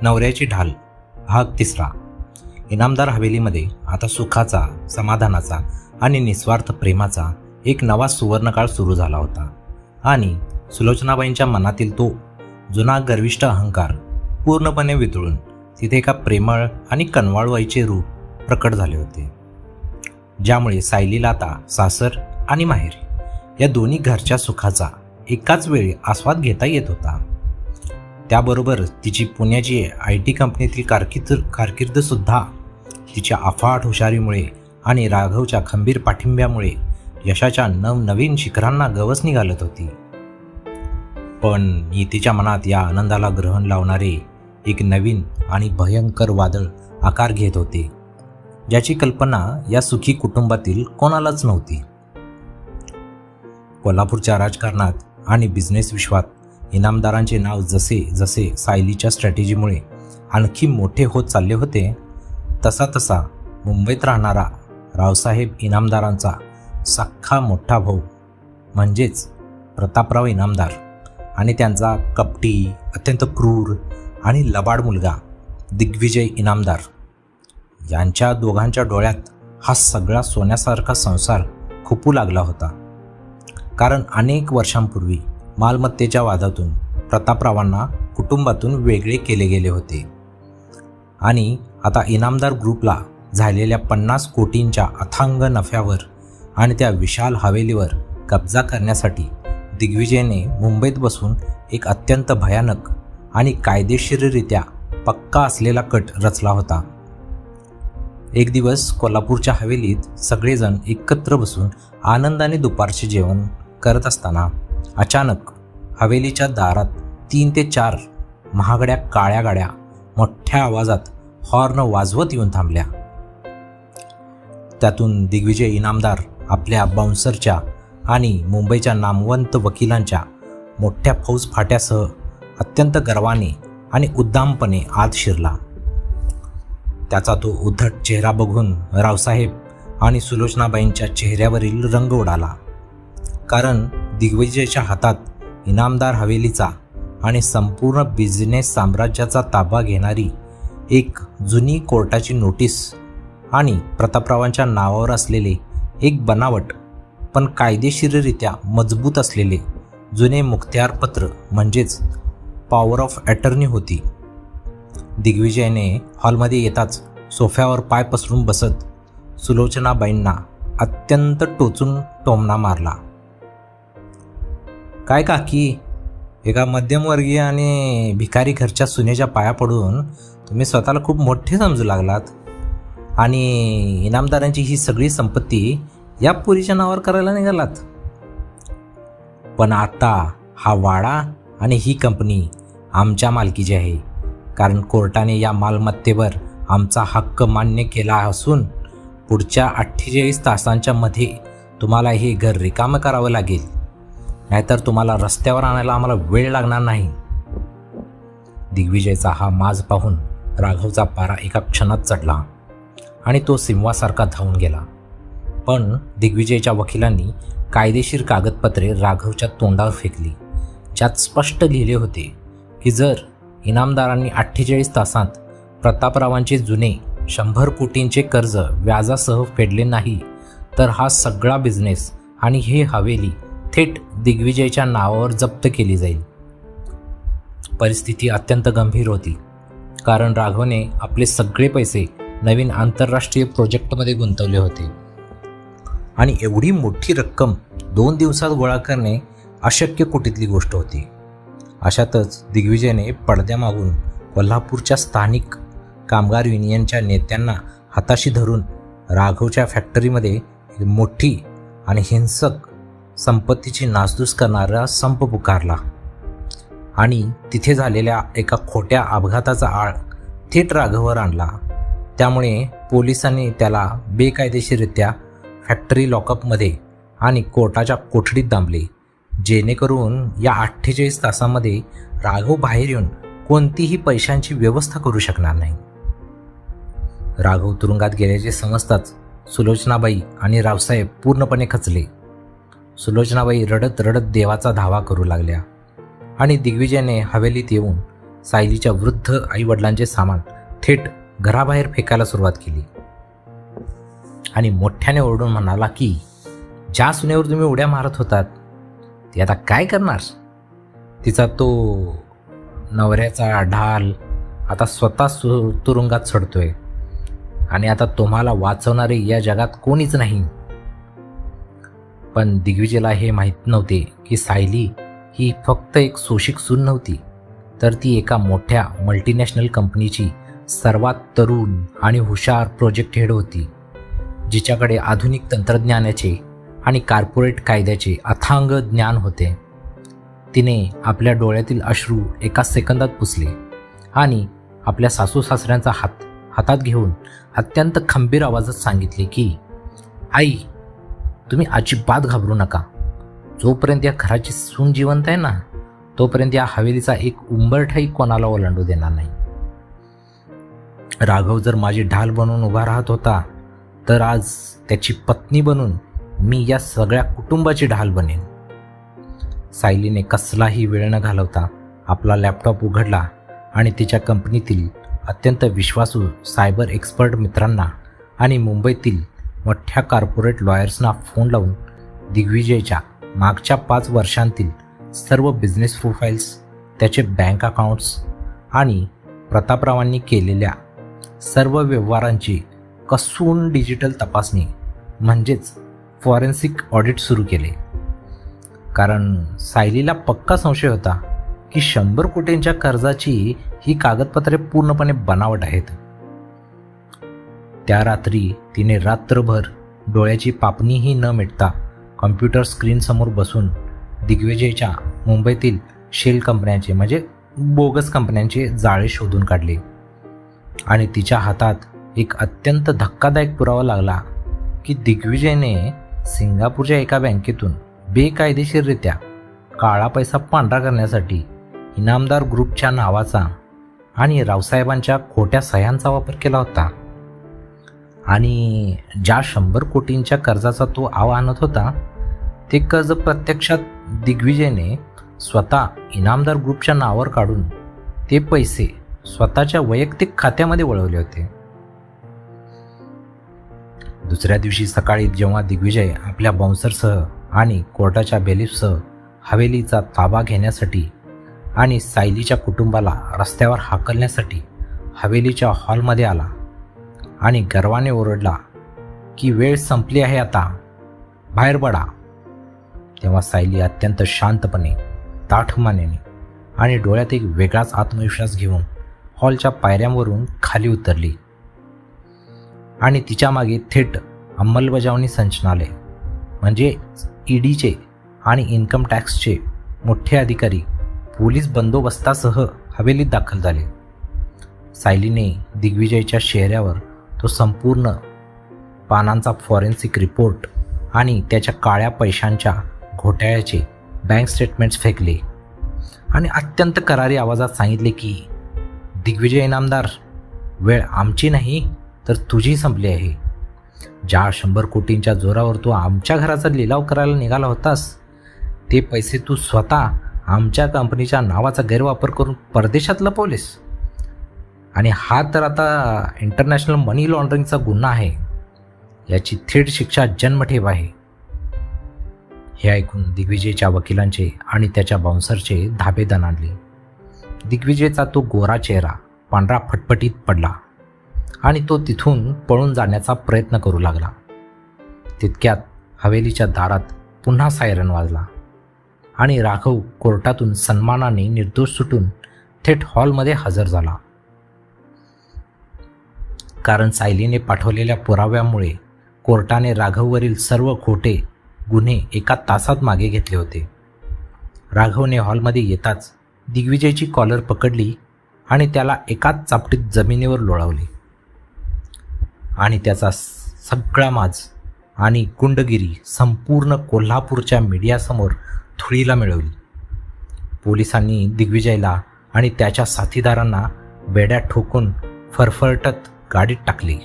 नवऱ्याची ढाल भाग 3. इनामदार हवेलीमध्ये आता सुखाचा, समाधानाचा आणि निस्वार्थ प्रेमाचा एक नवा सुवर्णकाळ सुरू झाला होता आणि सुलोचनाबाईंच्या मनातील तो जुना गर्विष्ठ अहंकार पूर्णपणे वितळून तिथे एका प्रेमळ आणि कनवाळवाईचे रूप प्रकट झाले होते, ज्यामुळे सायलीला आता सासर आणि माहेर या दोन्ही घरच्या सुखाचा एकाच वेळी आस्वाद घेता येत होता. त्याबरोबर तिची पुण्याची IT कंपनीतील कारकीर्दसुद्धा तिच्या अफाट हुशारीमुळे आणि राघवच्या खंबीर पाठिंब्यामुळे यशाच्या नवनवीन शिखरांना गवसणी घालत होती. पण नीतीच्या मनात या आनंदाला ग्रहण लावणारे एक नवीन आणि भयंकर वादळ आकार घेत होते, ज्याची कल्पना या सुखी कुटुंबातील कोणालाच नव्हती. कोल्हापूरच्या राजकारणात आणि बिझनेस विश्वात इनामदारांचे नाव जसे जसे सायलीच्या स्ट्रॅटेजीमुळे आणखी मोठे होत चालले होते, तसा तसा मुंबईत राहणारा रावसाहेब इनामदारांचा सख्खा मोठा भाऊ म्हणजेच प्रतापराव इनामदार आणि त्यांचा कपटी, अत्यंत क्रूर आणि लबाड मुलगा दिग्विजय इनामदार यांच्या दोघांच्या डोळ्यात हा सगळा सोन्यासारखा संसार खुपू लागला होता. कारण अनेक वर्षांपूर्वी मालमत्तेच्या वादातून प्रतापरावांना कुटुंबातून वेगळे केले गेले होते आणि आता इनामदार ग्रुपला झालेल्या 50 कोटींच्या अथांग नफ्यावर आणि त्या विशाल हवेलीवर कब्जा करण्यासाठी दिग्विजयने मुंबईत बसून एक अत्यंत भयानक आणि कायदेशीररित्या पक्का असलेला कट रचला होता. एक दिवस कोल्हापूरच्या हवेलीत सगळेजण एकत्र बसून आनंदाने दुपारचे जेवण करत असताना अचानक हवेलीच्या दारात 3 ते 4 महागड्या काळ्या गाड्या मोठ्या आवाजात हॉर्न वाजवत येऊन थांबल्या. त्यातून दिग्विजय इनामदार आपल्या बाउन्सरच्या आणि मुंबईच्या नामवंत वकिलांच्या मोठ्या फौजफाट्यासह अत्यंत गर्वाने आणि उद्दामपणे आत शिरला. त्याचा तो उद्धट चेहरा बघून रावसाहेब आणि सुलोचनाबाईंच्या चेहऱ्यावरील रंग उडाला. कारण दिग्विजयच्या हातात इनामदार हवेलीचा आणि संपूर्ण बिझनेस साम्राज्याचा ताबा घेणारी एक जुनी कोर्टाची नोटीस आणि प्रतापरावांच्या नावावर असलेले एक बनावट पण कायदेशीररित्या मजबूत असलेले जुने मुखत्यारपत्र म्हणजेच पॉवर ऑफ अटर्नी होती. दिग्विजयने हॉलमध्ये येताच सोफ्यावर पाय पसरून बसत सुलोचनाबाईंना अत्यंत टोचून टोमणा मारला. काय काकी, एका मध्यमवर्गीय आणि भिकारी घरच्या सुनेच्या पाया पडून तुम्ही स्वतःला खूप मोठे समजू लागलात आणि इनामदारांची ही सगळी संपत्ती या पुरीच्या नावावर करायला निघालात. पण आता हा वाडा आणि ही कंपनी आमच्या मालकीची आहे, कारण कोर्टाने या मालमत्तेवर आमचा हक्क मान्य केला असून पुढच्या 48 तासांच्या मध्ये तुम्हाला हे घर रिकामं करावं लागेल, नाहीतर तुम्हाला रस्त्यावर आणायला आम्हाला वेळ लागणार नाही. दिग्विजयचा हा माज पाहून राघवचा पारा एका क्षणात चढला आणि तो सिंहासारखा धावून गेला. पण दिग्विजयच्या वकिलांनी कायदेशीर कागदपत्रे राघवच्या तोंडावर फेकली, ज्यात स्पष्ट लिहिले होते की जर इनामदारांनी 48 तासांत प्रतापरावांचे जुने 100 कोटींचे कर्ज व्याजासह फेडले नाही तर हा सगळा बिझनेस आणि हे हवेली थेट दिग्विजयच्या नावावर जप्त केली जाईल. परिस्थिती अत्यंत गंभीर होती, कारण राघवने आपले सगळे पैसे नवीन आंतरराष्ट्रीय प्रोजेक्टमध्ये गुंतवले होते आणि एवढी मोठी रक्कम 2 दिवसात गोळा करणे अशक्य कोटीतली गोष्ट होती. अशातच दिग्विजयने पडद्यामागून कोल्हापूरच्या स्थानिक कामगार युनियनच्या नेत्यांना हाताशी धरून राघवच्या फॅक्टरीमध्ये मोठी आणि हिंसक संपत्तीची नासधूस करणारा संप पुकारला आणि तिथे झालेल्या एका खोट्या अपघाताचा आळ थेट राघववर आणला. त्यामुळे पोलिसांनी त्याला बेकायदेशीररित्या फॅक्टरी लॉकअपमध्ये आणि कोर्टाच्या कोठडीत दाबले, जेणेकरून या 48 तासांमध्ये राघव बाहेर येऊन कोणतीही पैशांची व्यवस्था करू शकणार नाही. राघव तुरुंगात गेल्याचे समजताच सुलोचनाबाई आणि रावसाहेब पूर्णपणे खचले. सुलोचनाबाई रडत रडत देवाचा धावा करू लागल्या आणि दिग्विजयने हवेलीत येऊन सायलीच्या वृद्ध आईवडिलांचे सामान थेट घराबाहेर फेकायला सुरुवात केली आणि मोठ्याने ओरडून म्हणाला की ज्या सुनेवर तुम्ही उड्या मारत होतात ती आता काय करणार? तिचा तो नवऱ्याचा ढाल आता स्वतः तुरुंगात चढतोय आणि आता तुम्हाला वाचवणारे या जगात कोणीच नाही. पण दिग्विजयला हे माहीत नव्हते की सायली ही फक्त एक शोषिक सून नव्हती, तर ती एका मोठ्या मल्टीनॅशनल कंपनीची सर्वात तरुण आणि हुशार प्रोजेक्ट हेड होती, जिच्याकडे आधुनिक तंत्रज्ञानाचे आणि कॉर्पोरेट कायद्याचे अथांग ज्ञान होते. तिने आपल्या डोळ्यातील अश्रू एका सेकंदात पुसले आणि आपल्या सासू सासऱ्यांचा हातात घेऊन अत्यंत खंबीर आवाजात सांगितले की आई, तुम्ही अजिबात घाबरू नका. जोपर्यंत या घराची सून जिवंत आहे ना, तोपर्यंत या हवेलीचा एक उंबरठाही कोणाला ओलांडू देणार नाही. राघव जर माझी ढाल बनून उभा राहत होता, तर आज त्याची पत्नी बनून मी या सगळ्या कुटुंबाची ढाल बनेन. सायलीने कसलाही वेळ न घालवता आपला लॅपटॉप उघडला आणि तिच्या कंपनीतील अत्यंत विश्वासू सायबर एक्सपर्ट मित्रांना आणि मुंबईतील मोठ्या कॉर्पोरेट लॉयर्सना फोन लावून दिग्विजयच्या मागच्या 5 वर्षांतील सर्व बिझनेस प्रोफाईल्स, त्याचे बँक अकाउंट्स आणि प्रतापरावांनी केलेल्या सर्व व्यवहारांची कसून डिजिटल तपासणी म्हणजेच फॉरेन्सिक ऑडिट सुरू केले. कारण सायलीला पक्का संशय होता की 100 कोटींच्या कर्जाची ही कागदपत्रे पूर्णपणे बनावट आहेत. त्या रात्री तिने रात्रभर डोळ्याची पापणीही न मिटता कॉम्प्युटर स्क्रीनसमोर बसून दिग्विजयच्या मुंबईतील शेल कंपन्यांचे म्हणजे बोगस कंपन्यांचे जाळे शोधून काढले आणि तिच्या हातात एक अत्यंत धक्कादायक पुरावा लागला की दिग्विजयने सिंगापूरच्या एका बँकेतून बेकायदेशीररित्या काळा पैसा पांढरा करण्यासाठी इनामदार ग्रुपच्या नावाचा आणि रावसाहेबांच्या खोट्या सह्यांचा वापर केला होता. आणि ज्या 100 कोटींच्या कर्जाचा तो आव आणत होता, ते कर्ज प्रत्यक्षात दिग्विजयने स्वतः इनामदार ग्रुपच्या नावावर काढून ते पैसे स्वतःच्या वैयक्तिक खात्यामध्ये वळवले होते. दुसऱ्या दिवशी सकाळी जेव्हा दिग्विजय आपल्या बाउन्सरसह आणि कोर्टाच्या बेलीफसह हवेलीचा ताबा घेण्यासाठी आणि सायलीच्या कुटुंबाला रस्त्यावर हाकलण्यासाठी हवेलीच्या हॉलमध्ये आला आणि गर्वाने ओरडला की वेळ संपली आहे, आता बाहेर पडा, तेव्हा सायली अत्यंत शांतपणे, ताठ मानेने आणि डोळ्यात एक वेगळाच आत्मविश्वास घेऊन हॉलच्या पायऱ्यांवरून खाली उतरली आणि तिच्या मागे थेट अंमलबजावणी संचालनालय म्हणजे ईडीचे आणि इन्कम टॅक्सचे मोठे अधिकारी पोलीस बंदोबस्तासह हवेलीत दाखल झाले. सायलीने दिग्विजयच्या चेहऱ्यावर तो संपूर्ण पानांचा फॉरेन्सिक रिपोर्ट आणि त्याच्या काळ्या पैशांच्या घोटाळ्याचे बँक स्टेटमेंट्स फेकले आणि अत्यंत करारी आवाजात सांगितले की दिग्विजय इनामदार, वेळ आमची नाही तर तुझी संपली आहे. ज्या 100 कोटींच्या जोरावर तू आमच्या घराचा लिलाव करायला निघाला होतास, ते पैसे तू स्वतः आमच्या कंपनीच्या नावाचा गैरवापर करून परदेशात लपवलेस आणि हा तर आता इंटरनॅशनल मनी लॉन्ड्रिंगचा गुन्हा आहे. याची थेट शिक्षा जन्मठेप आहे. हे ऐकून दिग्विजयच्या वकिलांचे आणि त्याच्या बाउन्सरचे धाबे दणाणले. दिग्विजयचा तो गोरा चेहरा पांढरा फटफटीत पडला आणि तो तिथून पळून जाण्याचा प्रयत्न करू लागला. तितक्यात हवेलीच्या दारात पुन्हा सायरन वाजला आणि राघव कोर्टातून सन्मानाने निर्दोष सुटून थेट हॉलमध्ये हजर झाला. कारण सायलीने पाठवलेल्या पुराव्यामुळे कोर्टाने राघववरील सर्व खोटे गुन्हे एका तासात मागे घेतले होते. राघवने हॉलमध्ये येताच दिग्विजयची कॉलर पकडली आणि त्याला एकाच चापटीत जमिनीवर लोळवले आणि त्याचा सगळा माज आणि गुंडगिरी संपूर्ण कोल्हापूरच्या मीडियासमोर धुळीला मिळवली. पोलिसांनी दिग्विजयला आणि त्याच्या साथीदारांना बेड्या ठोकून फरफरटत गाडीत टाकले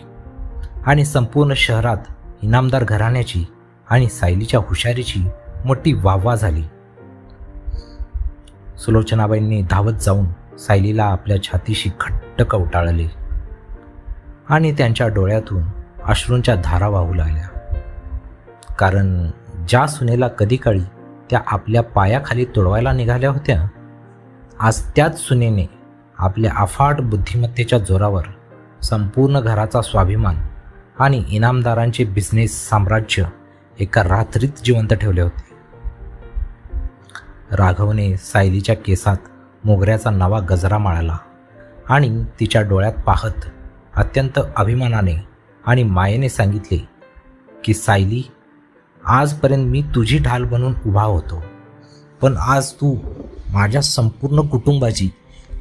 आणि संपूर्ण शहरात इनामदार घराण्याची आणि सायलीच्या हुशारीची मोठी वाहवा झाली. सुलोचनाबाईंनी धावत जाऊन सायलीला आपल्या छातीशी घट्ट कवटाळले आणि त्यांच्या डोळ्यातून अश्रूंच्या धारा वाहू लागल्या. कारण ज्या सुनेला कधी काळी त्या आपल्या पायाखाली तुडवायला निघाल्या होत्या, आज त्याच सुनेने आपल्या अफाट बुद्धिमत्तेच्या जोरावर संपूर्ण घराचा स्वाभिमान आणि इनामदारांचे बिझनेस साम्राज्य एका रात्रीत जिवंत ठेवले होते. राघवने सायलीच्या केसात मोगऱ्याचा नवा गजरा माळला आणि तिच्या डोळ्यात पाहत अत्यंत अभिमानाने आणि मायेने सांगितले की सायली, आजपर्यंत मी तुझी ढाल बनून उभा होतो, पण आज तू माझ्या संपूर्ण कुटुंबाची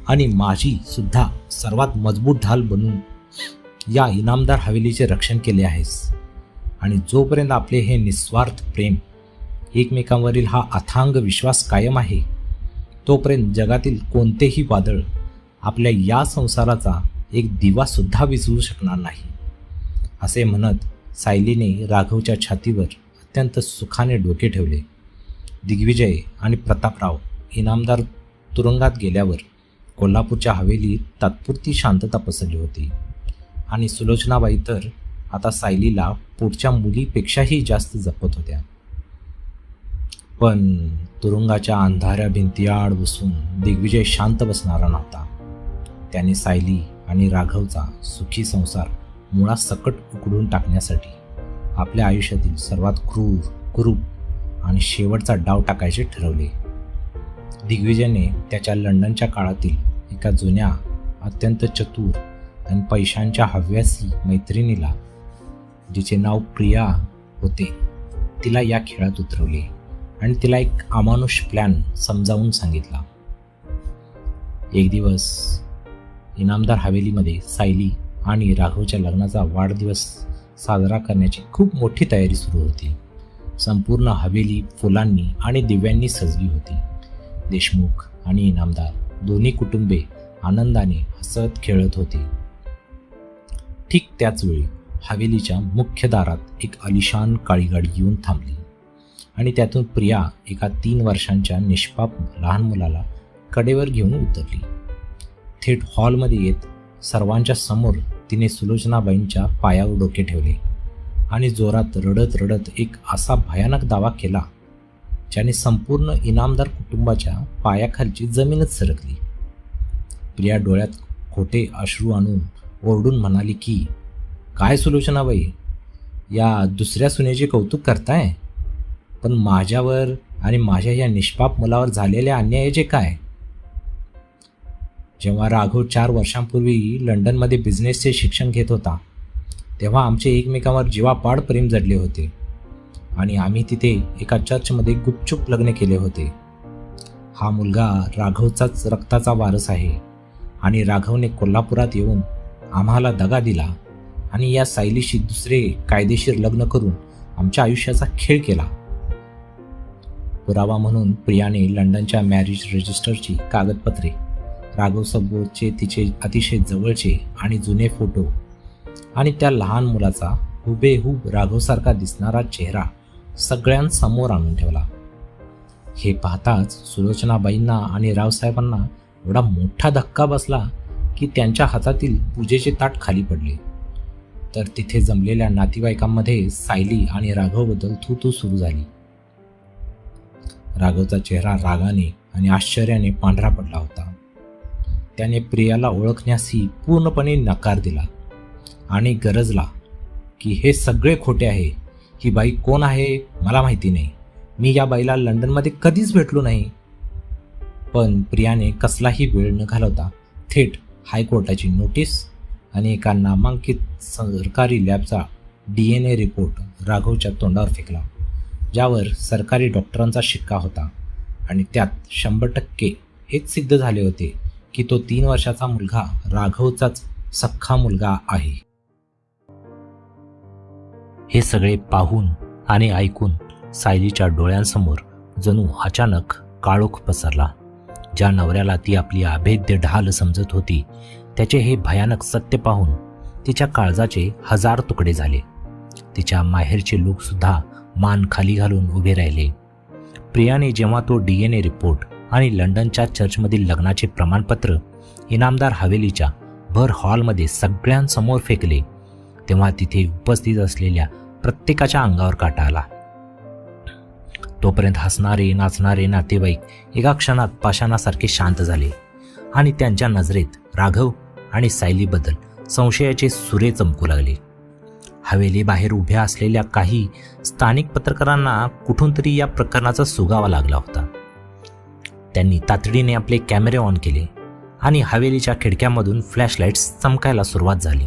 आणि माझी सुद्धा सर्वात मजबूत ढाल बनून या इनामदार हवेलीचे रक्षण केले आहेस. आणि जोपर्यंत आपले हे निस्वार्थ प्रेम, एकमेकांवरील हा अथांग विश्वास कायम आहे, तोपर्यंत जगातील कोणतेही वादळ आपल्या या संसाराचा एक दिवासुद्धा विझवू शकणार नाही. असे म्हणत सायलीने राघवच्या छातीवर अत्यंत सुखाने डोके ठेवले. दिग्विजय आणि प्रतापराव इनामदार तुरुंगात गेल्यावर कोल्हापूरच्या हवेलीत तात्पुरती शांतता पसरली होती आणि सुलोचनाबाई तर आता सायलीला पुढच्या मुलीपेक्षाही जास्त जपत होत्या. पण तुरुंगाच्या अंधाऱ्या भिंतीआड बसून दिग्विजय शांत बसणारा नव्हता. त्याने सायली आणि राघवचा सुखी संसार मुळासकट उकडून टाकण्यासाठी आपल्या आयुष्यातील सर्वात क्रूर, कुरूप आणि शेवटचा डाव टाकायचे ठरवले. दिग्विजयने त्याच्या लंडनच्या काळातील एका जुन्या, अत्यंत चतुर आणि पैशांच्या हव्यासी मैत्रिणीला, जिचे नाव प्रिया होते, तिला या खेळात उतरवले आणि तिला एक अमानुष प्लॅन समजावून सांगितला. एक दिवस इनामदार हवेलीमध्ये सायली आणि राघवच्या लग्नाचा वाढदिवस साजरा करण्याची खूप मोठी तयारी सुरू होती. संपूर्ण हवेली फुलांनी आणि दिव्यांनी सजली होती. देशमुख आणि इनामदार दोन्ही कुटुंबे आनंदाने हसत खेळत होती. ठीक त्याच वेळी हवेलीच्या मुख्य दारात एक आलिशान काळी गाडी येऊन थांबली आणि त्यातून प्रिया एका 3 वर्षांच्या निष्पाप लहान मुलाला कडेवर घेऊन उतरली. थेट हॉलमध्ये येत सर्वांच्या समोर तिने सुलोचनाबाईंच्या पायावर डोके ठेवले आणि जोरात रडत रडत एक असा भयानक दावा केला ज्याने संपूर्ण इनामदार कुटुंबाच्या पायाखालची जमीनच सरकली. प्रिया डोळ्यात खोटे अश्रू आणून ओरडून म्हणाली की, काय सुलोचनाबाई, या दुसऱ्या सुनेचे कौतुक करताय, पण माझ्यावर आणि माझ्या या निष्पाप मुलावर झालेल्या अन्यायाचे काय? जेव्हा राघव 4 वर्षांपूर्वी लंडनमध्ये बिझनेसचे शिक्षण घेत होता, तेव्हा आमचे एकमेकांवर जीवापाड प्रेम जडले होते आणि आम्ही तिथे एका चर्चमध्ये गुपचूप लग्न केले होते. हा मुलगा राघवचाच रक्ताचा वारस आहे आणि राघवने कोल्हापुरात येऊन आम्हाला दगा दिला आणि या सायलीशी दुसरे कायदेशीर लग्न करून आमच्या आयुष्याचा खेळ केला. पुरावा म्हणून प्रियाने लंडनच्या मॅरेज रजिस्टरची कागदपत्रे, राघवसोबतचे तिचे अतिशय जवळचे आणि जुने फोटो आणि त्या लहान मुलाचा हुबेहूब राघवसारखा दिसणारा चेहरा सगळ्यांसमोर आणून ठेवला. हे पाहताच सुलोचनाबाईंना आणि रावसाहेबांना एवढा मोठा धक्का बसला की त्यांच्या हातातील पूजेचे ताट खाली पडले. तर तिथे जमलेल्या नातेवाईकांमध्ये सायली आणि राघवबद्दल थू सुरू झाली. राघवचा चेहरा रागाने आणि आश्चर्याने पांढरा पडला होता. त्याने प्रियाला ओळखण्यासही पूर्णपणे नकार दिला आणि गरजला की हे सगळे खोटे आहे. ही बाई कोण आहे मला माहिती नाही. मी या बाईला लंडनमध्ये कधीच भेटलो नाही. पण प्रियाने कसलाही वेळ न घालवता थेट हायकोर्टाची नोटीस आणि एका नामांकित सरकारी लॅबचा DNA रिपोर्ट राघवच्या तोंडावर फेकला, ज्यावर सरकारी डॉक्टरांचा शिक्का होता आणि त्यात 100% हेच सिद्ध झाले होते की तो 3 वर्षाचा मुलगा राघवचाच सख्खा मुलगा आहे. हे सगळे पाहून आणि ऐकून सायलीच्या डोळ्यांसमोर जणू अचानक काळोख पसरला. ज्या नवऱ्याला ती आपली अभेद्य ढाल समजत होती, त्याचे हे भयानक सत्य पाहून तिच्या काळजाचे 1000 तुकडे झाले. तिच्या माहेरचे लोकसुद्धा मान खाली घालून उभे राहिले. प्रियाने जेव्हा तो DNA रिपोर्ट आणि लंडनच्या चर्चमधील लग्नाचे प्रमाणपत्र इनामदार हवेलीच्या भर हॉलमध्ये सगळ्यांसमोर फेकले तेव्हा तिथे उपस्थित असलेल्या प्रत्येकाच्या अंगावर काटा आला. तोपर्यंत हसणारे नाचणारे नातेवाईक एका क्षणात पाषाणासारखे शांत झाले आणि त्यांच्या नजरेत राघव आणि सायलीबद्दल संशयाचे सुरे चमकू लागले. हवेली बाहेर उभ्या असलेल्या काही स्थानिक पत्रकारांना कुठून तरी या प्रकरणाचा सुगावा लागला होता. त्यांनी तातडीने आपले कॅमेरे ऑन केले आणि हवेलीच्या खिडक्यामधून फ्लॅशलाईट्स चमकायला सुरुवात झाली.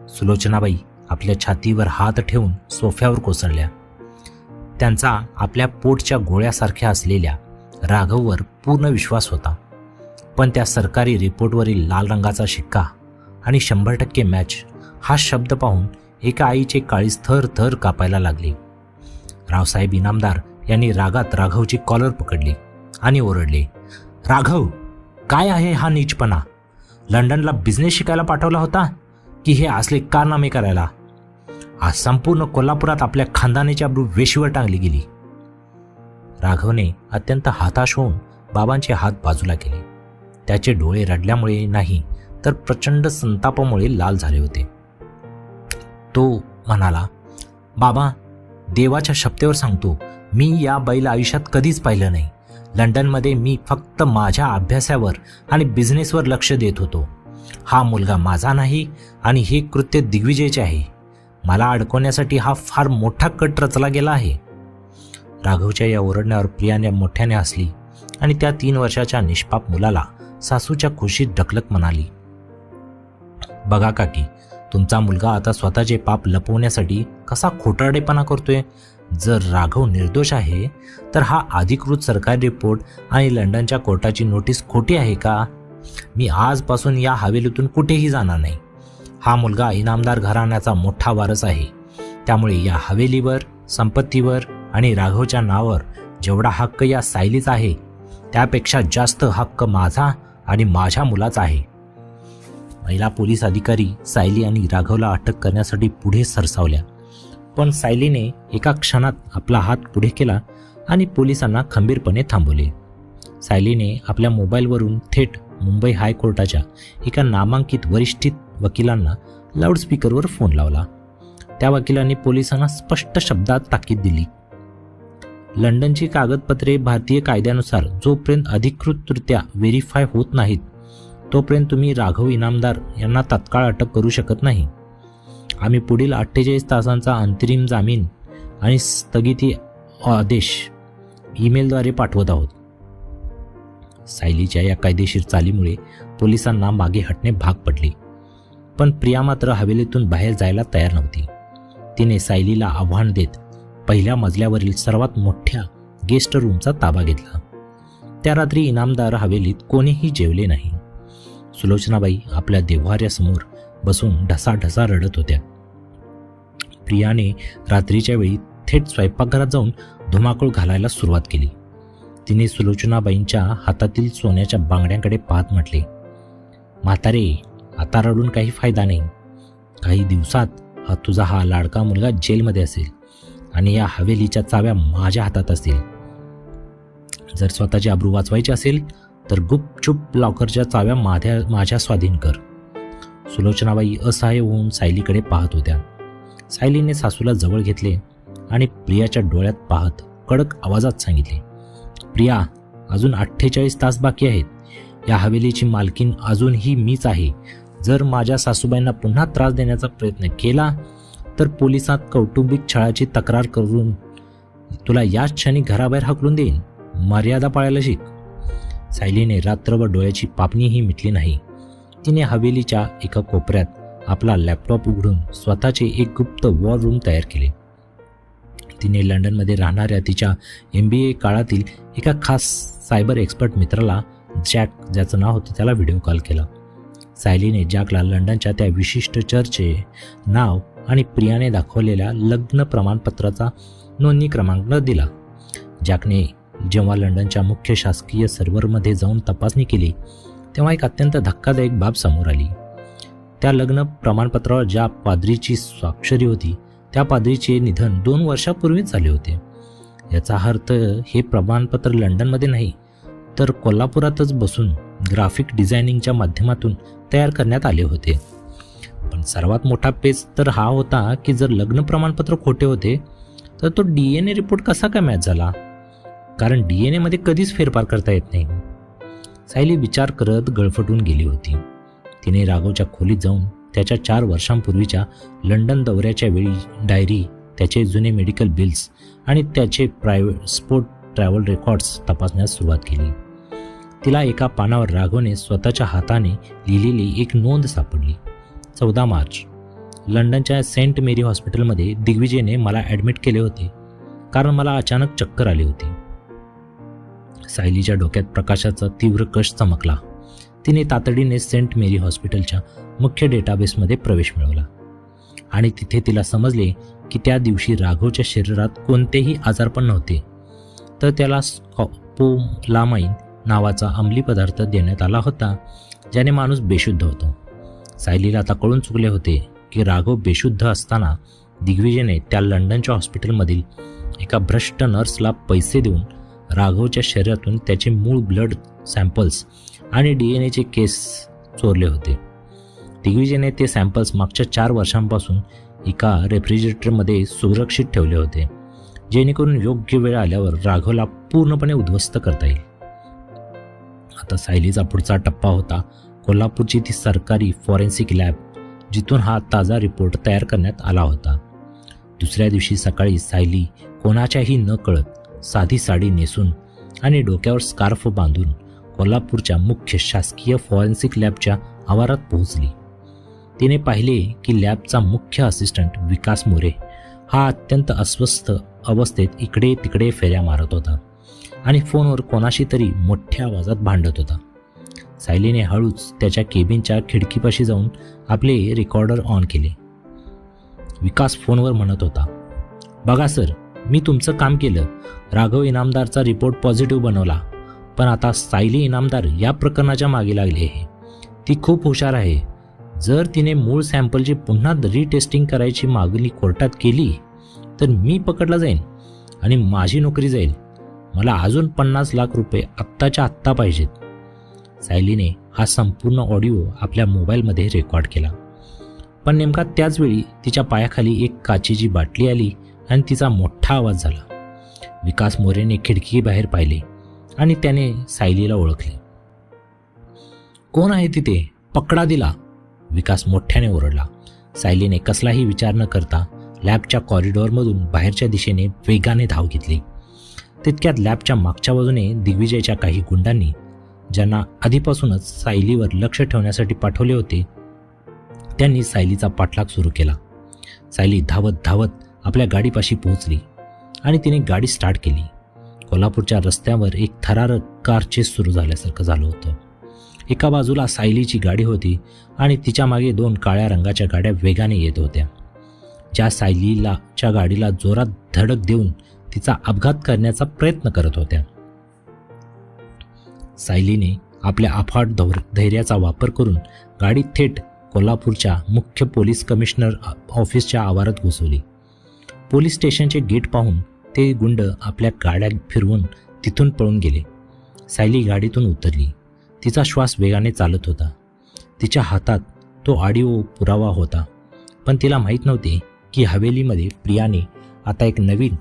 सुलोचनाबाई आपल्या छातीवर हात ठेवून सोफ्यावर कोसळल्या. त्यांचा आपल्या पोटच्या गोळ्यासारख्या असलेल्या राघववर पूर्ण विश्वास होता, पण त्या सरकारी रिपोर्टवरील लाल रंगाचा शिक्का आणि 100% मॅच हा शब्द पाहून एका आईचे काळीज थर थर कापायला लागले. रावसाहेब इनामदार यांनी रागात राघवची कॉलर पकडली आणि ओरडले, राघव, काय आहे हा नीचपणा? लंडनला बिझनेस शिकायला पाठवला होता की हे असले कारनामे करायला? आज संपूर्ण कोल्हापुरात आपल्या खानदानाची अब्रू वेशीवर टांगली गेली. राघवने अत्यंत हताश होऊन बाबांचे हात बाजूला केले. त्याचे डोळे रडल्यामुळे नाही तर प्रचंड संतापामुळे लाल झाले होते. तो म्हणाला, बाबा, देवाच्या शपथेवर सांगतो, मी या बाईला आयुष्यात कधीच पाहिलं नाही. लंडनमध्ये मी फक्त माझ्या अभ्यासावर आणि बिझनेसवर लक्ष देत होतो. हा मुलगा माझा नाही आणि हे कृत्य दिग्विजयचे आहे. मला अडकवण्यासाठी हा फार मोठा कट रचला गेला आहे. राघवच्या या ओरडण्यावर प्रियाने मोठ्याने हसली आणि त्या 3 वर्षाच्या निष्पाप मुलाला सासूच्या खुशीत ढकलत म्हणाली, बघा काकी, तुमचा मुलगा आता स्वतःचे पाप लपवण्यासाठी कसा खोटारडेपणा करतोय. जर राघव निर्दोष आहे तर हा अधिकृत सरकारी रिपोर्ट आणि लंडनच्या कोर्टाची नोटीस खोटी आहे का? मी आजपासून या हवेलीतून कुठेही जाणार नाही. हा मुलगा इनामदार घराण्याचा मोठा वारस आहे. त्यामुळे या हवेलीवर, संपत्तीवर आणि राघवच्या नावावर जेवढा हक्क या सायलीचा आहे त्यापेक्षा जास्त हक्क माझा आणि माझ्या मुलाचा आहे. महिला पोलीस अधिकारी सायली आणि राघवला अटक करण्यासाठी पुढे सरसावल्या, पण सायलीने एका क्षणात आपला हात पुढे केला आणि पोलिसांना खंबीरपणे थांबवले. सायलीने आपल्या मोबाईलवरून थेट मुंबई हायकोर्टाच्या एका नामांकित वरिष्ठ वकिलांना लाऊडस्पीकरवर फोन लावला. त्या वकिलांनी पोलिसांना स्पष्ट शब्दात ताकीद दिली, लंडनची कागदपत्रे भारतीय कायद्यानुसार जोपर्यंत अधिकृतरित्या व्हेरीफाय होत नाहीत तोपर्यंत तुम्ही राघव इनामदार यांना तात्काळ अटक करू शकत नाही. आम्ही पुढील 48 तासांचा अंतरिम जामीन आणि स्थगिती आदेश ईमेलद्वारे पाठवत आहोत. सायलीच्या या कायदेशीर चालीमुळे पोलिसांना मागे हटणे भाग पडले, पण प्रिया मात्र हवेलीतून बाहेर जायला तयार नव्हती. तिने सायलीला आव्हान देत पहिल्या मजल्यावरील सर्वात मोठ्या गेस्ट रूमचा ताबा घेतला. त्या रात्री इनामदार हवेलीत कोणीही जेवले नाही. सुलोचनाबाई आपल्या देव्हाऱ्यासमोर बसून ढसाढसा रडत होत्या. प्रियाने रात्रीच्या वेळी थेट स्वयंपाकघरात जाऊन धुमाकूळ घालायला सुरुवात केली. तिने सुलोचनाबाईंच्या हातातील सोन्याच्या बांगड्यांकडे पाहत म्हटले, म्हातारे, आता रडून काही फायदा नाही. काही दिवसात तुझा हा लाडका मुलगा जेलमध्ये असेल आणि या हवेलीच्या चाव्या माझ्या हातात असतील. जर स्वतःची आबरू वाचवायची असेल तर गुपचूप लॉकरच्या चाव्या माझ्या स्वाधीन कर. सुलोचनाबाई असहाय्य होऊन सायलीकडे पाहत होत्या. सायलीने सासूला जवळ घेतले आणि प्रियाच्या डोळ्यात पाहत कडक आवाजात सांगितले, प्रिया, अजून 48 तास बाकी आहेत. या हवेलीची मालकीन अजूनही मीच आहे. जर माझ्या सासूबाईंना पुन्हा त्रास देण्याचा प्रयत्न केला तर पोलिसात कौटुंबिक छळाची तक्रार करून तुला याच क्षणी घराबाहेर हाकलून देईन. मर्यादा पाळायला शिक. सायलीने रात्रभर डोळ्याची पापणीही मिटली नाही. तिने हवेलीच्या एका कोपऱ्यात आपला लॅपटॉप उघडून स्वतःचे एक गुप्त वॉर रूम तयार केले. तिने लंडनमध्ये राहणाऱ्या तिच्या MBA काळातील एका खास सायबर एक्सपर्ट मित्राला, जॅक ज्याचं नाव होतं, त्याला व्हिडिओ कॉल केला. सायलीने जॅकला लंडनच्या त्या विशिष्ट चर्चचे नाव आणि प्रियाने दाखवलेल्या लग्न प्रमाणपत्राचा नोंदणी क्रमांक दिला. जॅकने जेव्हा लंडनच्या मुख्य शासकीय सर्व्हरमध्ये जाऊन तपासणी केली तेव्हा एक अत्यंत धक्कादायक बाब समोर आली. त्या लग्न प्रमाणपत्रावर ज्या पाद्रीची स्वाक्षरी होती त्या पाद्रीचे निधन 2 वर्षापूर्वीच झाले होते. याचा अर्थ हे प्रमाणपत्र लंडनमध्ये नाही तर कोल्हापुरातच बसून ग्राफिक डिझायनिंगच्या माध्यमातून तयार करण्यात आले होते. पण सर्वात मोठा पेच तर हा होता की जर लग्न प्रमाणपत्र खोटे होते तर तो DNA रिपोर्ट कसा काय मॅच झाला, कारण DNA मध्ये कधीच फेरफार करता येत नाही. सायली विचार करत गळफटून गेली होती. तिने राघवच्या खोलीत जाऊन त्याच्या 4 वर्षांपूर्वीच्या लंडन दौऱ्याच्या वेळी डायरी, त्याचे जुने मेडिकल बिल्स आणि त्याचे प्रायव्हेट स्पोर्ट ट्रॅव्हल रेकॉर्ड्स तपासण्यास सुरुवात केली. तिला एका पानावर राघवने स्वतःच्या हाताने लिहिलेली एक नोंद सापडली. 14 मार्च, लंडनच्या सेंट मेरी हॉस्पिटलमध्ये दिग्विजयने मला ॲडमिट केले होते कारण मला अचानक चक्कर आली होती. सायलीच्या डोक्यात प्रकाशाचा तीव्र कश चमकला. तिने तातडीने सेंट मेरी हॉस्पिटलच्या मुख्य डेटाबेसमध्ये प्रवेश मिळवला आणि तिथे तिला समजले की त्या दिवशी राघवच्या शरीरात कोणतेही आजारपण नव्हते, तर त्याला स्कोपोलामाइन नावाचा अंमली पदार्थ देण्यात आला होता ज्याने माणूस बेशुद्ध होतो. सायलीला आता कळून चुकले होते की राघव बेशुद्ध असताना दिग्विजयने त्या लंडनच्या हॉस्पिटलमधील एका भ्रष्ट नर्सला पैसे देऊन राघवच्या शरीरातून त्याचे मूळ ब्लड सॅम्पल्स आणि DNAचे केस चोरले होते. दिग्विजयने ते सॅम्पल्स मागच्या 4 वर्षांपासून एका रेफ्रिजरेटरमध्ये सुरक्षित ठेवले होते, जेणेकरून योग्य वेळ आल्यावर राघवला पूर्णपणे उद्ध्वस्त करता येईल. आता सायलीचा पुढचा टप्पा होता कोल्हापूरची ती सरकारी फॉरेन्सिक लॅब, जिथून हा ताजा रिपोर्ट तयार करण्यात आला होता. दुसऱ्या दिवशी सकाळी सायली कोणाच्याही न कळत साधी साडी नेसून आणि डोक्यावर स्कार्फ बांधून कोल्हापूरच्या मुख्य शासकीय फॉरेन्सिक लॅबच्या आवारात पोहोचली. तिने पाहिले की लॅबचा मुख्य असिस्टंट विकास मोरे हा अत्यंत अस्वस्थ अवस्थेत इकडे तिकडे फेऱ्या मारत होता आणि फोनवर कोणाशी तरी मोठ्या आवाजात भांडत होता. सायलीने हळूच त्याच्या केबिनच्या खिडकीपाशी जाऊन आपले रेकॉर्डर ऑन केले. विकास फोनवर म्हणत होता, बघा सर, मी तुमचं काम केलं. राघव इनामदारचा रिपोर्ट पॉझिटिव्ह बनवला, पण आता सायली इनामदार या प्रकरणाच्या मागे लागली आहे. ती खूप हुशार आहे. जर तिने मूळ सॅम्पलची पुन्हा रिटेस्टिंग करायची मागणी कोर्टात केली तर मी पकडला जाईन आणि माझी नोकरी जाईल. मला अजून 50 लाख रुपये आत्ताच्या आत्ता पाहिजेत. सायलीने हा संपूर्ण ऑडिओ आपल्या मोबाईलमध्ये रेकॉर्ड केला. पण नेमका त्याच वेळी तिच्या पायाखाली एक काचेची बाटली आली आणि तिचा मोठा आवाज झाला. विकास मोरेने खिडकीबाहेर पाहिले आणि त्याने सायलीला ओळखले. कोण आहे तिथे? पकडा दिला, विकास मोठ्याने ओरडला. सायलीने कसलाही विचार न करता लॅबच्या कॉरिडॉरमधून बाहेरच्या दिशेने वेगाने धाव घेतली. तितक्यात लॅबच्या मागच्या बाजूने दिग्विजयच्या काही गुंडांनी, ज्यांना आधीपासूनच सायलीवर लक्ष ठेवण्यासाठी पाठवले होते, त्यांनी सायलीचा पाठलाग सुरू केला. सायली धावत धावत आपल्या गाडीपाशी पोहोचली आणि तिने गाडी स्टार्ट केली. कोल्हापूरच्या रस्त्यावर एक थरारक कार चेस सुरू झाल्यासारखं झालं होतं. एका बाजूला सायलीची गाडी होती आणि तिच्या मागे 2 काळ्या रंगाच्या गाड्या वेगाने येत होत्या, ज्या सायलीच्या गाडीला जोरात धडक देऊन तिचा अपघात करण्याचा प्रयत्न करत होत्या. सायलीने आपल्या अफाट धैर्याचा वापर करून गाडी थेट कोल्हापूरच्या मुख्य पोलीस कमिशनर ऑफिसच्या आवारात घुसवली. पोलीस स्टेशनचे गेट पाहून ते गुंड आपल्या गाड्या फिरवून तिथून पळून गेले. सायली गाडीतून उतरली. तिचा श्वास वेगाने चालत होता. तिच्या हातात तो ऑडिओ पुरावा होता, पण तिला माहीत नव्हते की हवेलीमध्ये प्रियाने आता एक नवीन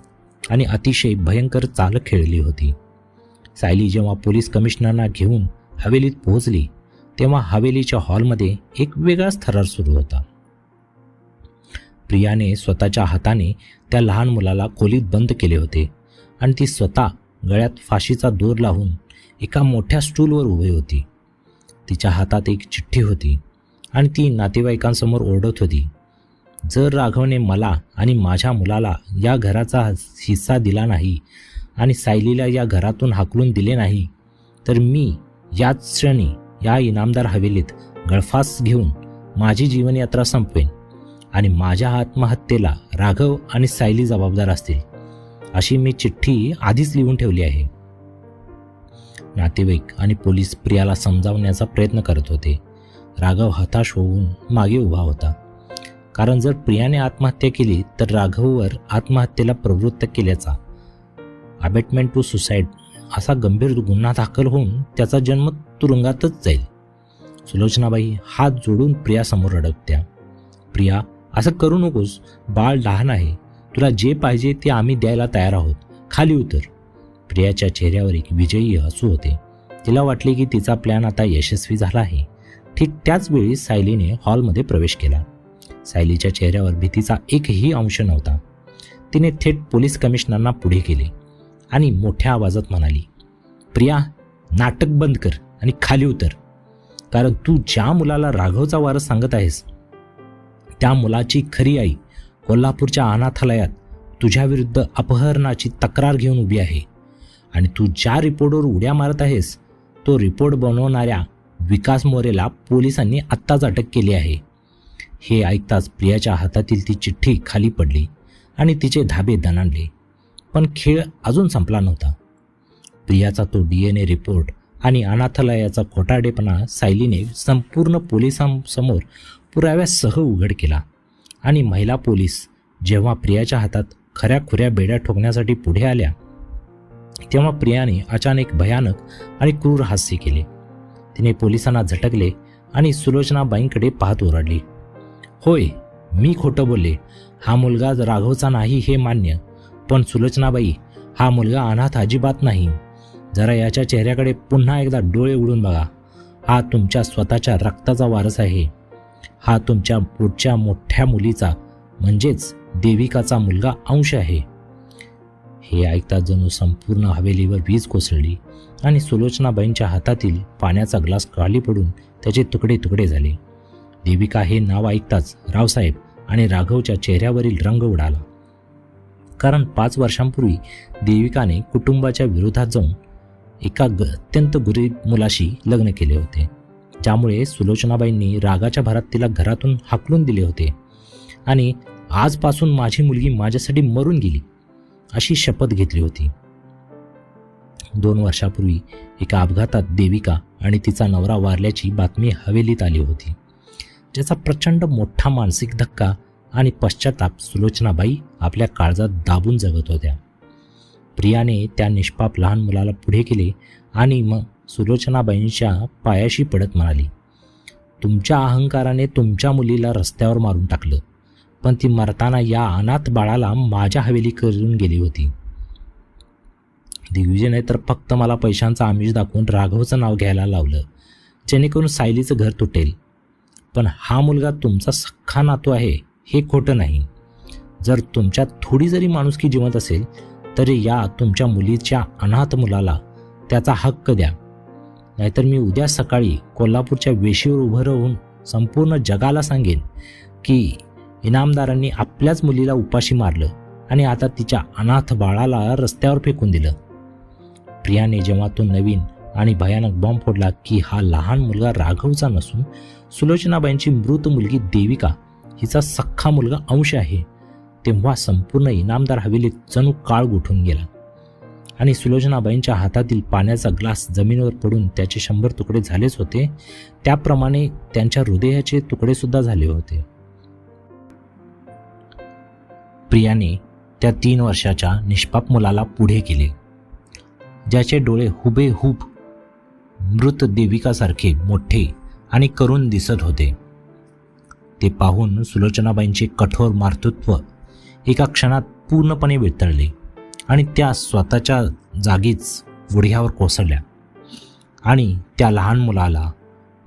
आणि अतिशय भयंकर चाल खेळली होती. सायली जेव्हा पोलीस कमिशनरना घेऊन हवेलीत पोहोचली तेव्हा हवेलीच्या हॉलमध्ये एक वेगळाच थरार सुरू होता. प्रियाने स्वतःच्या हाताने त्या लहान मुलाला खोलीत बंद केले होते आणि ती स्वतः गळ्यात फाशीचा दोर लावून एका मोठ्या स्टूलवर उभी होती. तिच्या हातात एक चिठ्ठी होती आणि ती नातेवाईकांसमोर ओरडत होती, जर राघवने मला आणि माझ्या मुलाला या घराचा हिस्सा दिला नाही आणि सायलीला या घरातून हाकलून दिले नाही तर मी याच क्षणी या इनामदार हवेलीत गळफास घेऊन माझी जीवनयात्रा संपवेन आणि माझ्या आत्महत्येला राघव आणि सायली जबाबदार असतील, अशी मी चिठ्ठी आधीच लिहून ठेवली आहे. नातेवाईक आणि पोलीस प्रियाला समजावण्याचा प्रयत्न करत होते. राघव हताश होऊन मागे उभा होता, कारण जर प्रियाने आत्महत्या केली तर राघववर आत्महत्येला प्रवृत्त केल्याचा अबेटमेंट टू सुसाईड असा गंभीर गुन्हा दाखल होऊन त्याचा जन्म तुरुंगातच जाईल. सुलोचनाबाई हात जोडून प्रियासमोर रडवत्या. प्रिया, असं करू नकोस. बाळ लहान आहे. तुला जे पाहिजे ते आम्ही द्यायला तयार आहोत. खाली उतर. प्रियाच्या चेहऱ्यावर एक विजयी हसू होते. तिला वाटले की तिचा प्लॅन आता यशस्वी झाला आहे. ठीक त्याच वेळी सायलीने हॉलमध्ये प्रवेश केला. सायलीच्या चेहऱ्यावर भीतीचा एकही अंश नव्हता. तिने थेट पोलीस कमिशनरना पुढे केले आणि मोठ्या आवाजात म्हणाली, प्रिया, नाटक बंद कर आणि खाली उतर. कारण तू ज्या मुलाला राघवचा वारस सांगत आहेस त्या मुलाची खरी आई कोल्हापूरच्या अनाथालयात तुझ्याविरुद्ध अपहरणाची तक्रार घेऊन उभी आहे. आणि तू ज्या रिपोर्टवर उड्या मारत आहेस तो रिपोर्ट बनवणाऱ्या विकास मोरेला पोलिसांनी आत्ताच अटक केली आहे. हे ऐकताच प्रियाच्या हातातील ती चिठ्ठी खाली पडली आणि तिचे धाबे दणाणले. पण खेळ अजून संपला नव्हता. प्रियाचा तो DNA रिपोर्ट आणि अनाथालयाचा खोटारडेपणा सायलीने संपूर्ण पोलिसांसमोर पुराव्यासह उघड केला. आणि महिला पोलीस जेव्हा प्रियाच्या हातात खऱ्याखुऱ्या बेड्या ठोकण्यासाठी पुढे आल्या तेव्हा प्रियाने अचानक भयानक आणि क्रूर हास्य केले. तिने पोलिसांना झटकले आणि सुलोचनाबाईंकडे पाहत ओरडली, होय, मी खोटं बोलले. हा मुलगा राघवचा नाही हे मान्य. पण सुलोचनाबाई, हा मुलगा अनाथ अजिबात नाही. जरा याच्या चेहऱ्याकडे पुन्हा एकदा डोळे उघडून बघा. हा तुमच्या स्वतःच्या रक्ताचा वारस आहे. हा तुमच्या पुढच्या मोठ्या मुलीचा म्हणजेच देविकाचा मुलगा अंश आहे. हे ऐकता जणू संपूर्ण हवेलीवर वीज कोसळली आणि सुलोचनाबाईंच्या हातातील पाण्याचा ग्लास खाली पडून त्याचे तुकडे तुकडे झाले. देविका हे नाव ऐकताच रावसाहेब आणि राघवच्या चेहऱ्यावरील रंग उडाला. कारण 5 वर्षांपूर्वी देविकाने कुटुंबाच्या विरोधात जाऊन एका अत्यंत गरीब मुलाशी लग्न केले होते, ज्यामुळे सुलोचनाबाईंनी रागाच्या भरात तिला घरातून हाकलून दिले होते आणि आजपासून माझी मुलगी माझ्यासाठी मरून गेली अशी शपथ घेतली होती. 2 वर्षापूर्वी एका अपघातात देविका आणि तिचा नवरा वारल्याची बातमी हवेलीत आली होती, ज्याचा प्रचंड मोठा मानसिक धक्का आणि पश्चाताप सुलोचनाबाई आपल्या काळजात दाबून जगत होत्या. प्रियाने त्या निष्पाप लहान मुलाला पुढे केले आणि मग सुलोचनाबाईंच्या पायाशी पडत म्हणाली, तुमच्या अहंकाराने तुमच्या मुलीला रस्त्यावर मारून टाकलं, पण ती मरताना या अनाथ बाळाला माझ्या हवेली करून गेली होती. दिग्विजयने तर फक्त मला पैशांचा आमिष दाखवून राघवचं नाव घ्यायला लावलं, जेणेकरून सायलीचं घर तुटेल. पण हा मुलगा तुमचा सख्खा नातू आहे हे खोटं नाही. जर तुमच्यात थोडी जरी माणुसकी जिवंत असेल तरी या तुमच्या मुलीच्या अनाथ मुलाला त्याचा हक्क द्या. नाहीतर मी उद्या सकाळी कोल्हापूरच्या वेशीवर उभं राहून संपूर्ण जगाला सांगेन की इनामदारांनी आपल्याच मुलीला उपाशी मारलं आणि आता तिच्या अनाथ बाळाला रस्त्यावर फेकून दिलं. प्रियाने जेव्हा तो नवीन आणि भयानक बॉम्ब फोडला की हा लहान मुलगा राघवचा नसून सुलोचनाबाईंची मृत मुलगी देविका हिचा सख्खा मुलगा अंश आहे, तेव्हा संपूर्ण इनामदार हवेलीत जणू काळ गोठून गेला आणि सुलोचनाबाईंच्या हातातील पाण्याचा ग्लास जमिनीवर पडून त्याचे 100 तुकडे झालेच होते, त्याप्रमाणे त्यांच्या हृदयाचे तुकडे सुद्धा झाले होते. प्रियाने त्या 3 वर्षाच्या निष्पाप मुलाला पुढे केले, ज्याचे डोळे हुबेहूब मृत देविकासारखे मोठे आणि करुण दिसत होते. ते पाहून सुलोचनाबाईंचे कठोर मातृत्व एका क्षणात पूर्णपणे वितळले आणि त्या स्वतःच्या जागीच गुडघ्यावर कोसळल्या आणि त्या लहान मुलाला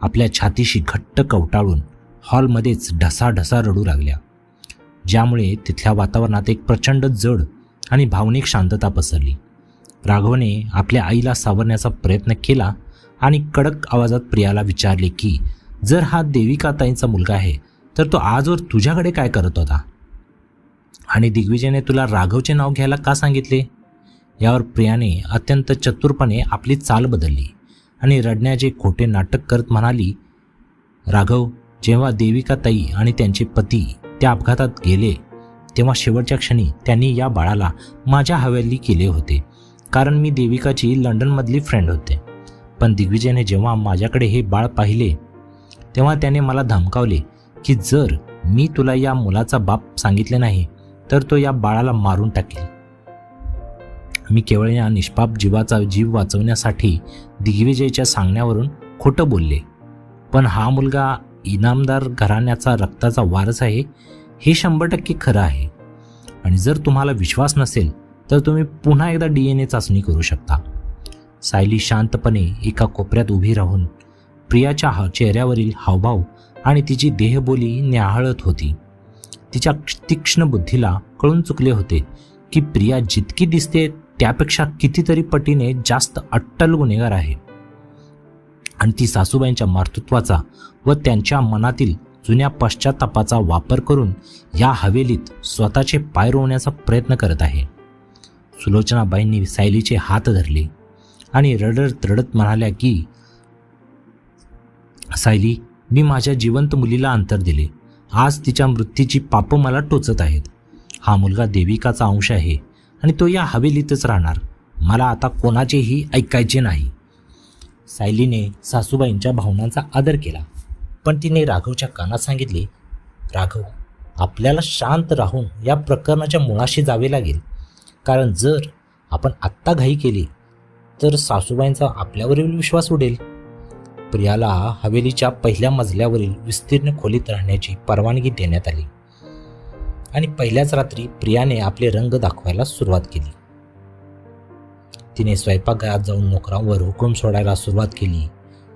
आपल्या छातीशी घट्ट कवटाळून हॉलमध्येच ढसाढसा रडू लागल्या, ज्यामुळे तिथल्या वातावरणात एक प्रचंड जड आणि भावनिक शांतता पसरली. राघवने आपल्या आईला सावरण्याचा प्रयत्न केला आणि कडक आवाजात प्रियाला विचारले की जर हा देविकाताईंचा मुलगा आहे तर तो आजवर तुझ्याकडे काय करत होता आणि दिग्विजयने तुला राघवचे नाव घ्यायला का सांगितले? यावर प्रियाने अत्यंत चतुरपणे आपली चाल बदलली आणि रडण्याचे खोटे नाटक करत म्हणाली, राघव, जेव्हा देविकाताई आणि त्यांचे पती त्या अपघातात गेले तेव्हा शेवटच्या क्षणी त्यांनी या बाळाला माझ्या हवेली केले होते, कारण मी देविकाची लंडनमधली फ्रेंड होते. पण दिग्विजयने जेव्हा माझ्याकडे हे बाळ पाहिले तेव्हा त्याने मला धमकावले की जर मी तुला या मुलाचा बाप सांगितले नाही तर तो या बाळाला मारून टाकेल. मी केवळ या निष्पाप जीवाचा जीव वाचवण्यासाठी दिग्विजयच्या सांगण्यावरून खोटं बोलले, पण हा मुलगा इनामदार घराण्याचा रक्ताचा वारस आहे हे 100% खरं आहे. आणि जर तुम्हाला विश्वास नसेल तर तुम्ही पुन्हा एकदा DNA चाचणी करू शकता. सायली शांतपणे एका कोपऱ्यात उभी राहून प्रियाच्या चेहऱ्यावरील हावभाव आणि तिची देहबोली न्याहाळत होती. तिच्या तीक्ष्ण बुद्धीला कळून चुकले होते की प्रिया जितकी दिसते त्यापेक्षा कितीतरी पटीने जास्त अट्टल गुन्हेगार आहे, आणि ती सासूबाईंच्या मातृत्वाचा व त्यांच्या मनातील जुन्या पश्चातापाचा वापर करून या हवेलीत स्वतःचे पाय रोवण्याचा प्रयत्न करत आहे. सुलोचनाबाईंनी सायलीचे हात धरले आणि रडत रडत म्हणाल्या की सायली, मी माझ्या जिवंत मुलीला अंतर दिले. आज तिच्या मृत्यूची पापं मला टोचत आहेत. हा मुलगा देविकाचा अंश आहे आणि तो या हवेलीतच राहणार. मला आता कोणाचेही ऐकायचे नाही. सायलीने सासूबाईंच्या भावनांचा आदर केला, पण तिने राघवच्या कानात सांगितले, राघव, आपल्याला शांत राहून या प्रकरणाच्या मुळाशी जावे लागेल, कारण जर आपण आत्ता घाई केली तर सासूबाईंचा आपल्यावरील विश्वास उडेल. प्रियाला हवेलीच्या पहिल्या मजल्यावरील विस्तीर्ण खोलीत राहण्याची परवानगी देण्यात आली आणि पहिल्याच रात्री प्रियाने आपले रंग दाखवायला सुरुवात केली. तिने स्वयंपाकघरात जाऊन नोकरांवर हुकूम सोडायला सुरुवात केली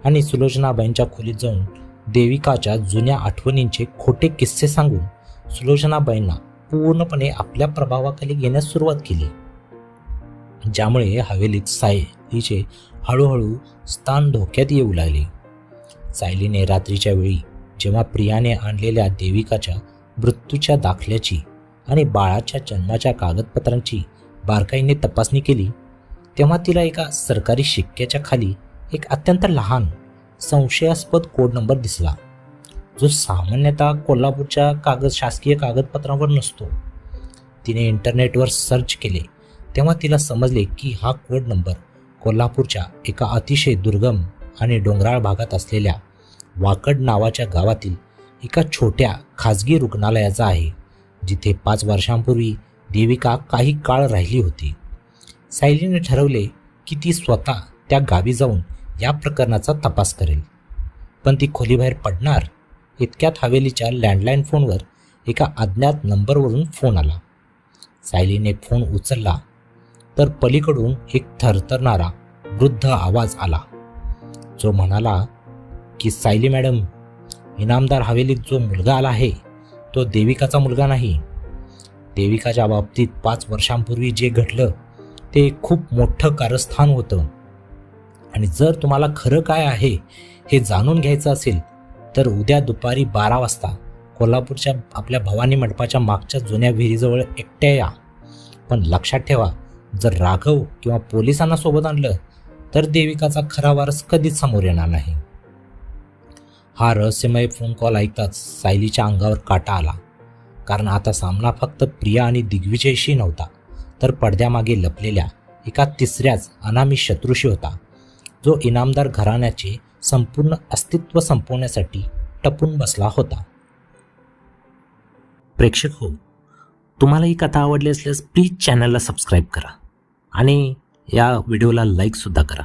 आणि सुलोचनाबाईंच्या खोलीत जाऊन देविकाच्या जुन्या आठवणींचे खोटे किस्से सांगून सुलोचनाबाईंना पूर्णपणे आपल्या प्रभावाखाली घेण्यास सुरुवात केली, ज्यामुळे हवेलीत सायलीचे हळूहळू स्थान धोक्यात येऊ लागले. सायलीने रात्रीच्या वेळी जेव्हा प्रियाने आणलेल्या देविकाच्या मृत्यूच्या दाखल्याची आणि बाळाच्या जन्माच्या कागदपत्रांची बारकाईने तपासणी केली, तेव्हा तिला एका सरकारी शिक्क्याच्या खाली एक अत्यंत लहान संशयास्पद कोड नंबर दिसला, जो सामान्यतः कोल्हापूरच्या शासकीय कागदपत्रांवर नसतो. तिने इंटरनेटवर सर्च केले तेव्हा तिला समजले की हा कोड नंबर कोल्हापूरच्या एका अतिशय दुर्गम आणि डोंगराळ भागात असलेल्या वाकड नावाच्या गावातील एका छोट्या खाजगी रुग्णालयाचा आहे, जिथे 5 वर्षांपूर्वी देविका काही काळ राहिली होती. सायलीने ठरवले की ती स्वतः त्या गावी जाऊन या प्रकरणाचा तपास करेल, पण ती खोलीबाहेर पडणार इतक्यात हवेलीच्या लँडलाईन फोनवर एका अज्ञात नंबरवरून फोन आला. सायलीने फोन उचलला तर पलीकडून एक थरथरणारा वृद्ध आवाज आला, जो म्हणाला की सायली मॅडम, इनामदार हवेलीत जो मुलगा आला आहे तो देविकाचा मुलगा नाही. देविकाच्या बाबतीत 5 वर्षांपूर्वी जे घडलं ते खूप मोठं कारस्थान होतं, आणि जर तुम्हाला खरं काय आहे हे जाणून घ्यायचं असेल तर उद्या दुपारी 12 वाजता कोल्हापूरच्या आपल्या भवानी मंडपाच्या मागच्या जुन्या विहिरीजवळ एकट्या या. पण लक्षात ठेवा, जर राघव किंवा पोलिसांना सोबत आणलं तर देविकाचा खरा वारस कधीच समोर येणार नाही. हा रहस्यमय फोन कॉल ऐकताच सायलीच्या अंगावर काटा आला, कारण आता सामना फक्त प्रिया आणि दिग्विजयशी नव्हता, तर पडद्यामागे लपलेल्या एका तिसऱ्याच अनामी शत्रूशी होता, जो इनामदार घराण्याचे संपूर्ण अस्तित्व संपवण्यासाठी टपून बसला होता. प्रेक्षक हो, तुम्हाला ही कथा आवडली असल्यास प्लीज चॅनलला सबस्क्राईब करा आणि या व्हिडिओला लाईकसुद्धा करा.